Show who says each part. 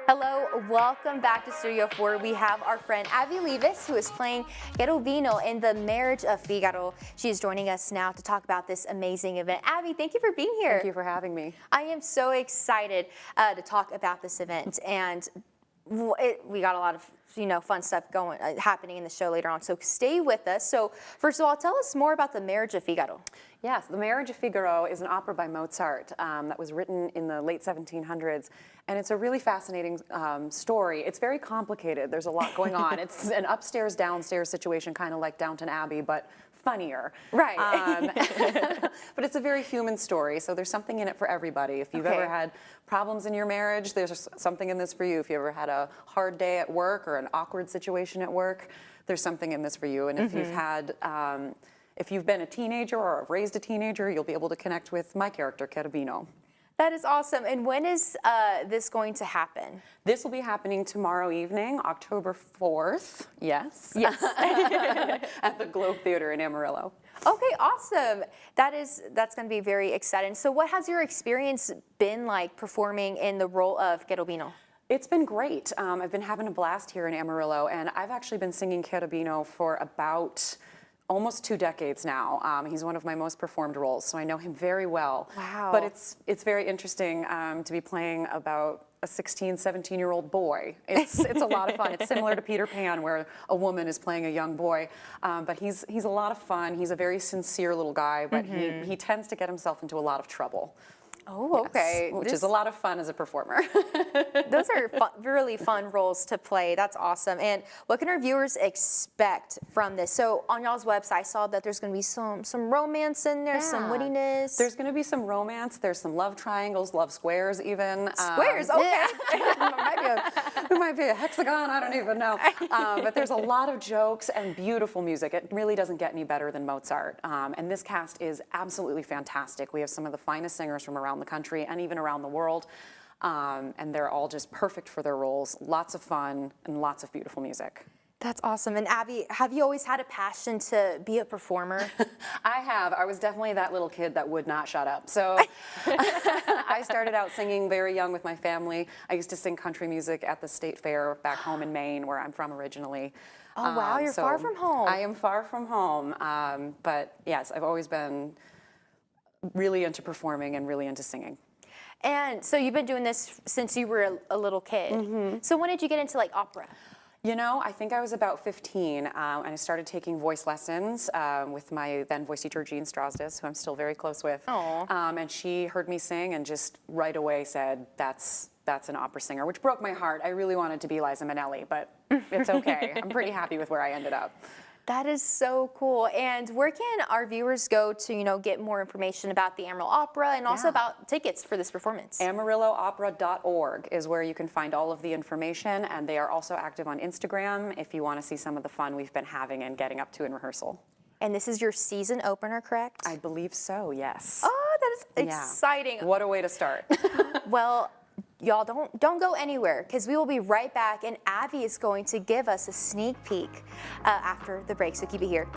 Speaker 1: Hello, welcome back to Studio 4. We have our friend Abi Levis, who is playing Cherubino in The Marriage of Figaro. She is joining us now to talk about this amazing event. Abi, thank you for being here.
Speaker 2: Thank you for having me.
Speaker 1: I am so excited to talk about this event, and we got a lot of fun stuff happening in the show later on, so stay with us. So first of all, tell us more about The Marriage of Figaro.
Speaker 2: Yes, The Marriage of Figaro is an opera by Mozart that was written in the late 1700s, and it's a really fascinating story. It's very complicated. There's a lot going on. It's an upstairs-downstairs situation, kind of like Downton Abbey, but funnier.
Speaker 1: Right.
Speaker 2: But it's a very human story, so there's something in it for everybody. If you've ever had problems in your marriage, there's something in this for you. If you ever had a hard day at work or an awkward situation at work, there's something in this for you. And if you've had if you've been a teenager or raised a teenager, you'll be able to connect with my character, Cherubino.
Speaker 1: That is awesome. And when is this going to happen?
Speaker 2: This will be happening tomorrow evening, October 4th. Yes.
Speaker 1: Yes.
Speaker 2: At the Globe Theater in Amarillo.
Speaker 1: Okay, awesome. That's going to be very exciting. So what has your experience been like performing in the role of Cherubino?
Speaker 2: It's been great. I've been having a blast here in Amarillo, and I've actually been singing Cherubino for about almost 2 decades now. He's one of my most performed roles, so I know him very well.
Speaker 1: Wow.
Speaker 2: But it's very interesting to be playing about a 16, 17-year-old boy. It's a lot of fun. It's similar to Peter Pan, where a woman is playing a young boy. But he's a lot of fun. He's a very sincere little guy, but he tends to get himself into a lot of trouble.
Speaker 1: Oh, okay.
Speaker 2: Yes, which is a lot of fun as a performer.
Speaker 1: Those are really fun roles to play. That's awesome. And what can our viewers expect from this? So on y'all's website, I saw that there's going to be some romance in there, some wittiness.
Speaker 2: There's going to be some romance. There's some love triangles, love squares even.
Speaker 1: Squares, okay.
Speaker 2: It might be a hexagon, I don't even know. But there's a lot of jokes and beautiful music. It really doesn't get any better than Mozart. And this cast is absolutely fantastic. We have some of the finest singers from around the country and even around the world. And they're all just perfect for their roles. Lots of fun and lots of beautiful music.
Speaker 1: That's awesome. And Abi, have you always had a passion to be a performer?
Speaker 2: I have. I was definitely that little kid that would not shut up. So I started out singing very young with my family. I used to sing country music at the state fair back home in Maine, where I'm from originally.
Speaker 1: Oh, wow, you're far from home.
Speaker 2: I am far from home. But yes, I've always been really into performing and really into singing.
Speaker 1: And so you've been doing this since you were a little kid. So when did you get into like opera?
Speaker 2: You know, I think I was about 15, and I started taking voice lessons with my then voice teacher, Jean Strasdas, who I'm still very close with. And she heard me sing and just right away said, that's an opera singer, which broke my heart. I really wanted to be Liza Minnelli, but it's okay. I'm pretty happy with where I ended up.
Speaker 1: That is so cool. And where can our viewers go to, get more information about the Amarillo Opera and also about tickets for this performance?
Speaker 2: AmarilloOpera.org is where you can find all of the information, and they are also active on Instagram if you want to see some of the fun we've been having and getting up to in rehearsal.
Speaker 1: And this is your season opener, correct?
Speaker 2: I believe so, yes.
Speaker 1: Oh, that is exciting.
Speaker 2: What a way to start.
Speaker 1: Well, y'all don't go anywhere, because we will be right back, and Abi is going to give us a sneak peek after the break, so keep it here.